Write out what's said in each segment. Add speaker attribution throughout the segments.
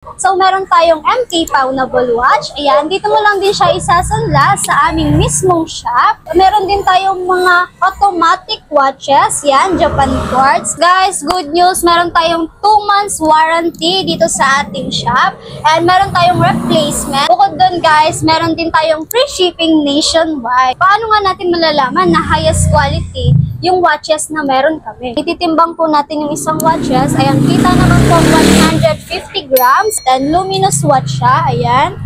Speaker 1: So, meron tayong MK Pawnable Watch. Ayan, dito mo lang din siya isasanla sa aming mismong shop. Meron din tayong mga automatic watches. Yan, Japan Quartz. Guys, good news. Meron tayong 2 months warranty dito sa ating shop. And meron tayong replacement. Bukod dun, guys, meron din tayong free shipping nationwide. Paano nga natin malalaman na highest quality yung watches na meron kami? Ititimbang po natin yung isang watches. Ayan, kita naman po 150 grams. Then, luminous watch siya. Ayan.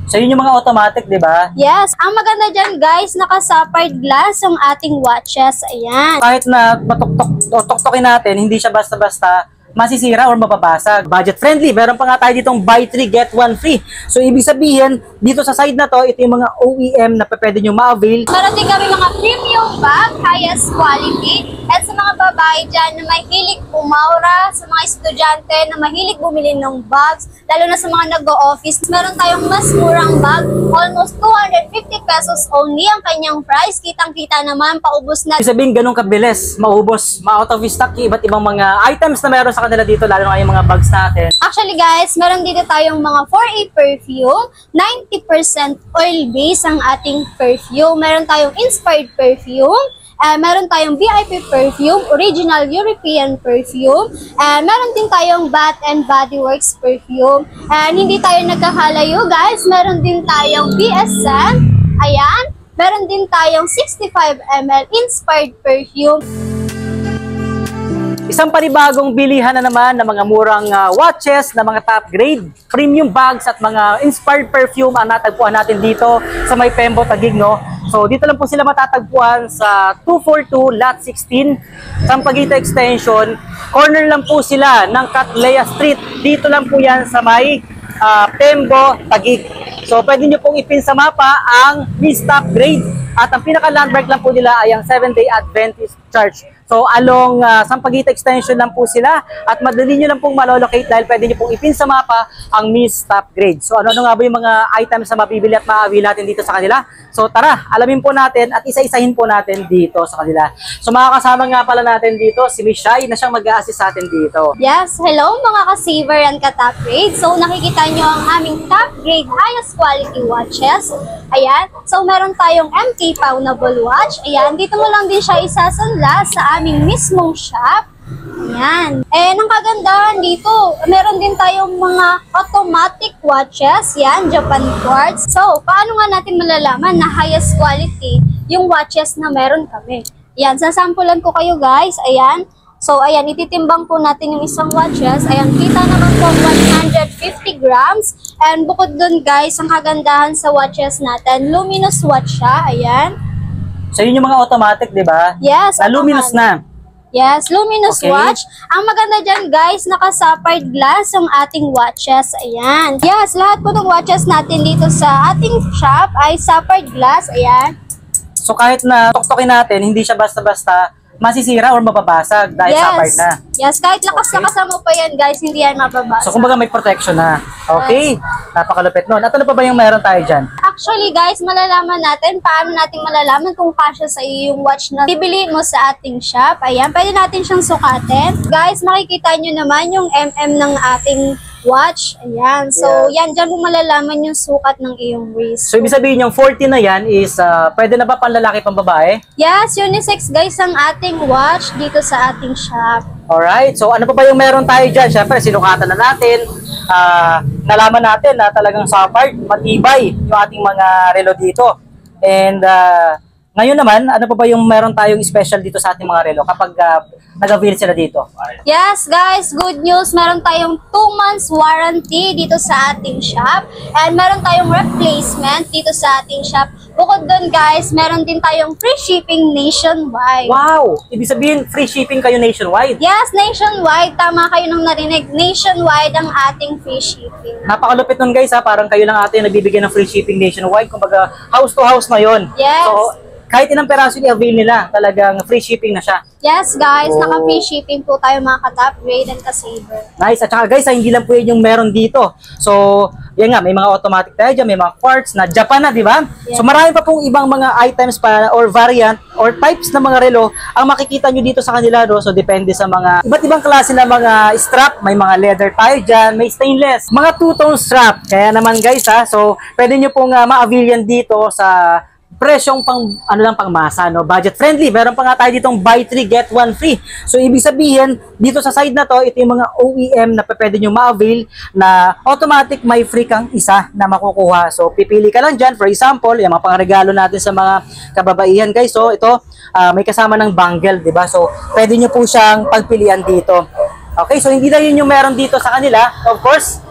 Speaker 2: So, yun yung mga automatic, di ba?
Speaker 1: Yes. Ang maganda dyan, guys, naka-sapphire glass yung ating watches. Ayan.
Speaker 2: Kahit na matuktokin natin, hindi siya basta-basta masisira or mababasag. Budget friendly. Meron pa nga tayo ditong buy 3, get 1 free. So, ibig sabihin, dito sa side na to, ito yung mga OEM na pwede nyo ma-avail.
Speaker 1: Meron din kami mga premium bag, highest quality. At sa mga babae dyan na mahilig pumaura, sa mga estudyante na mahilig bumili ng bags, lalo na sa mga nag-o-office, meron tayong mas murang bag, almost 250 pesos only ang kanyang price. Kitang-kita naman, paubos na.
Speaker 2: Ibig sabihin, ganun kabilis, maubos, ma-out of stock yung iba't ibang mga items na meron sa kanila dito, lalo na yung mga bags natin.
Speaker 1: Actually guys, meron dito tayong mga 4A perfume, 90% oil-based ang ating perfume. Meron tayong inspired perfume, meron tayong VIP perfume, original European perfume, meron din tayong Bath and Body Works perfume. And hindi tayo nagkakalayo guys, meron din tayong BS Scent, ayan, meron din tayong 65 ml inspired perfume.
Speaker 2: Isang panibagong bilihan na naman ng mga murang watches, na mga top grade, premium bags at mga inspired perfume ang natagpuan natin dito sa may Pembo, Taguig, no? So dito lang po sila matatagpuan sa 242 Lot 16, Sampaguita Extension. Corner lang po sila ng Catlea Street. Dito lang po yan sa may Pembo, Taguig. So pwede nyo pong ipin sa mapa ang Miss Top Grade. At ang pinaka-landmark lang po nila ay ang 7-day Adventist Church. So along Sampaguita Extension lang po sila at madali nyo lang pong malolocate dahil pwede nyo pong ipin sa mapa ang Miss Top Grade. So ano nga ba yung mga items na mabibili at maawi natin dito sa kanila? So tara, alamin po natin at isa-isahin po natin dito sa kanila. So makakasama nga pala natin dito si Miss Shai na siyang mag-a-assist sa atin dito.
Speaker 1: Yes, hello mga ka-saver and ka-top grade. So nakikita nyo ang aming top grade highest quality watches. Ayan, so meron tayong MK Pawnable Watch. Ayan, dito mo lang din siya isasanla sa aming mismong shop. Ayan. Ang kagandahan dito, meron din tayong mga automatic watches. Yan, Japan Quartz. So, paano nga natin malalaman na highest quality yung watches na meron kami? Ayan, sasampulan ko kayo guys. Ayan. So, ayan, ititimbang po natin yung isang watches. Ayan, kita naman po 150 grams. And bukod dun guys, ang kagandahan sa watches natin, luminous watch siya. Ayan.
Speaker 2: So yun yung mga automatic, di ba?
Speaker 1: Yes.
Speaker 2: Luminous na.
Speaker 1: Yes, luminous
Speaker 2: Okay.
Speaker 1: watch. Ang maganda dyan guys, naka-sapphire glass ang ating watches. Ayan. Yes, lahat po ng watches natin dito sa ating shop ay sapphire glass. Ayan.
Speaker 2: So kahit na tuktokin natin, hindi siya basta-basta masisira or mababasag dahil sapphire na.
Speaker 1: Yes, kahit lakas-lakas mo pa yan guys, hindi yan mababasa.
Speaker 2: So kumbaga may protection na. Okay, napakalupit nun. At ano pa ba yung meron tayo dyan?
Speaker 1: Actually guys, malalaman natin, paano natin malalaman kung kasya sa iyo yung watch na bibili mo sa ating shop. Ayan, pwede natin siyang sukatin. Guys, makikita nyo naman yung ng ating watch. Ayan, so yan, dyan mo malalaman yung sukat ng iyong wrist.
Speaker 2: So ibig sabihin yung 40 na yan is pwede na ba panlalaki pang babae?
Speaker 1: Yes, unisex guys ang ating watch dito sa ating shop.
Speaker 2: Alright, so ano pa ba yung meron tayo dyan? Siyempre, sinukatan na natin. Nalaman natin na talagang sapphire, matibay yung ating mga relo dito. And ngayon naman, ano pa ba yung meron tayong special dito sa ating mga relo kapag nag-avail sila dito?
Speaker 1: Yes guys, good news. Meron tayong 2 months warranty dito sa ating shop. And meron tayong replacement dito sa ating shop. Bukod dun guys, meron din tayong free shipping nationwide.
Speaker 2: Wow! Ibig sabihin, free shipping kayo nationwide?
Speaker 1: Yes, nationwide. Tama kayo nung narinig. Nationwide ang ating free shipping.
Speaker 2: Napakalupit nun guys ha, parang kayo lang ate yung nagbibigay ng free shipping nationwide. Kumbaga, house to house na yun.
Speaker 1: Yes.
Speaker 2: So, kahit ilang peraso i-avail nila, talagang free shipping na siya.
Speaker 1: Yes, guys.
Speaker 2: Oh.
Speaker 1: Naka-free shipping po tayo mga ka-top grade and ka-saver.
Speaker 2: Nice. At saka guys, hindi lang po yun yung meron dito. So, yan nga, may mga automatic tayo dyan, may mga quartz na Japan na, di ba?
Speaker 1: Yeah.
Speaker 2: So, marami pa pong ibang mga items pa or variant or types ng mga relo ang makikita nyo dito sa kanila. No? So, depende sa mga iba't ibang klase ng mga strap. May mga leather tayo dyan, may stainless. Mga two-tone strap. Kaya naman guys, ha, so, pwede nyo pong ma-avail yan dito sa presyong pang masa, no? Budget friendly. Meron pa nga tayo ditong buy 3 get 1 free. So ibig sabihin, dito sa side na to, ito yung mga OEM na pwede nyo ma-avail na automatic may free kang isa na makukuha. So pipili ka lang dyan. For example, yung mga pangregalo natin sa mga kababaihan guys. So ito, may kasama ng bangle, di ba? So pwede nyo po siyang pagpilian dito. Okay, so hindi na yun yung meron dito sa kanila. Of course,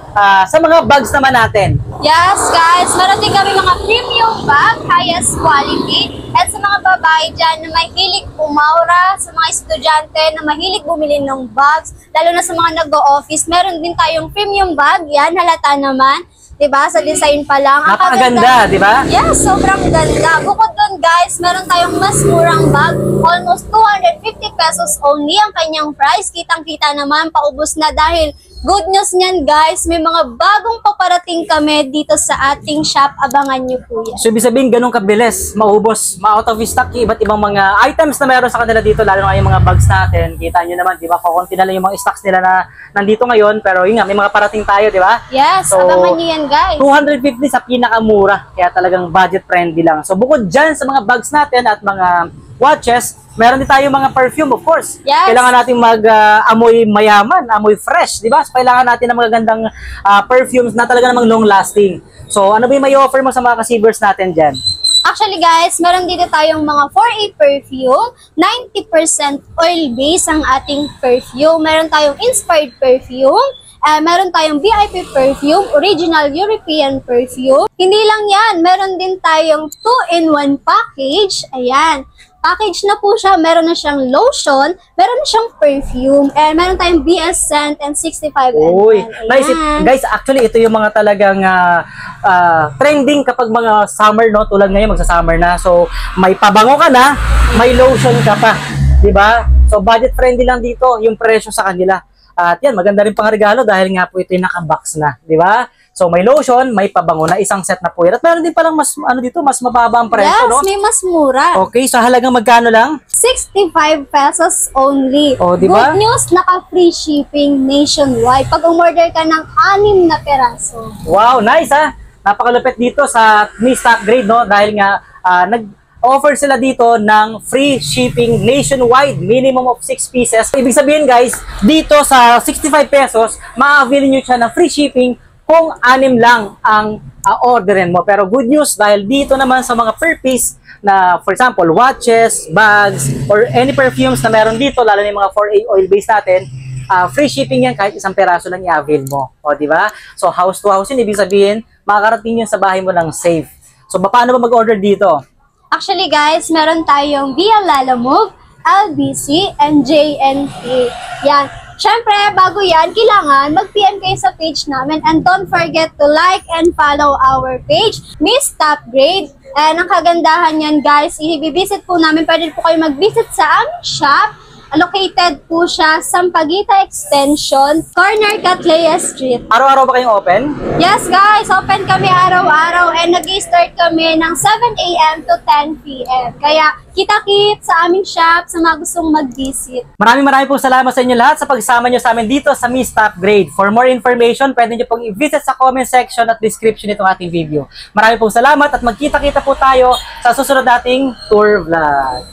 Speaker 2: sa mga bags naman natin.
Speaker 1: Yes, guys. Meron din kami mga premium bag, highest quality. At sa mga babae dyan na mahilig umaura, sa mga estudyante na mahilig bumili ng bags, lalo na sa mga nag-o-office, meron din tayong premium bag. Yan, halata naman. Diba? Sa design pa lang.
Speaker 2: Napakaganda, di ba?
Speaker 1: Yes, sobrang ganda. Bukod doon guys, meron tayong mas murang bag. Almost 250 pesos only ang kanyang price. Kitang-kita naman, paubos na dahil good news niyan guys, may mga bagong paparating kami dito sa ating shop. Abangan nyo po yan.
Speaker 2: So, ibig sabihin, ganun kabilis, maubos, ma-out of stock yung iba't ibang mga items na meron sa kanila dito, lalo na yung mga bags natin. Kita nyo naman, di ba? Kukunti na lang yung mga stocks nila na nandito ngayon, pero yun nga, may mga parating tayo, di ba?
Speaker 1: Yes,
Speaker 2: So,
Speaker 1: abangan nyo yan guys.
Speaker 2: 250 sa pinakamura, kaya talagang budget friendly lang. So, bukod dyan sa mga bags natin at mga watches, meron din tayo mga perfume, of course.
Speaker 1: Yes.
Speaker 2: Kailangan natin mag-amoy mayaman, amoy fresh, di ba? So, kailangan natin ng mga gandang perfumes na talaga namang long-lasting. So, ano ba yung may offer mo sa mga kasivers natin dyan?
Speaker 1: Actually guys, meron dito tayong mga 4A perfume, 90% oil-based ang ating perfume. Meron tayong inspired perfume, meron tayong VIP perfume, original European perfume. Hindi lang yan, meron din tayong 2-in-1 package. Ayan. Package na po siya, meron na siyang lotion, meron na siyang perfume, and meron tayong BS scent and 65 ml.
Speaker 2: Uy, nice.
Speaker 1: Ayan.
Speaker 2: Guys, actually, ito yung mga talagang trending kapag mga summer, no? Tulad ngayon, magsa-summer na. So, may pabango ka na, may lotion ka pa. Diba? So, budget friendly lang dito yung presyo sa kanila. At yan, maganda rin pang regalo dahil nga po ito yung naka-box na. Diba? So, may lotion, may pabango na, isang set na po yan. At meron din palang mas, mas mababa ang presyo,
Speaker 1: Yes,
Speaker 2: no?
Speaker 1: may mas mura.
Speaker 2: Okay, so halagang magkano lang?
Speaker 1: 65 pesos only.
Speaker 2: Oh, di ba?
Speaker 1: Good news, naka-free shipping nationwide. Pag umorder ka ng 6 na peraso.
Speaker 2: Wow, nice ha! Napakalupit dito sa Miss Top Grade, no? Dahil nga, nag-offer sila dito ng free shipping nationwide, minimum of 6 pieces. Ibig sabihin guys, dito sa 65 pesos, ma-avail nyo siya ng free shipping kung 6 lang ang orderin mo. Pero good news dahil dito naman sa mga per piece na, for example, watches, bags, or any perfumes na meron dito, lalo na yung mga 4A oil-based natin, free shipping yan kahit isang peraso lang i-avail mo. O, di ba? So, house to house yun, ibig sabihin, makakarating yun sa bahay mo lang safe. So, paano ba mag-order dito?
Speaker 1: Actually guys, meron tayong Via Lalamove, LBC, and JNT. Yan. Siyempre, bago yan, kailangan mag-PM kayo sa page namin and don't forget to like and follow our page, Miss Top Grade. And ang kagandahan yan guys, i-visit po namin, pwede po kayo mag-visit sa aming shop. Located po siya sa Sampaguita Extension, corner Catlea Street.
Speaker 2: Araw-araw ba kayong open?
Speaker 1: Yes guys, open kami araw-araw and nag-start kami ng 7 a.m. to 10 p.m. Kaya kita-kit sa aming shop sa mga gustong mag-visit.
Speaker 2: Maraming pong salamat sa inyo lahat sa pagsama nyo sa amin dito sa Miss Top Grade. For more information, pwede nyo pong i-visit sa comment section at description nitong ating video. Maraming pong salamat at magkita-kita po tayo sa susunod nating tour vlog.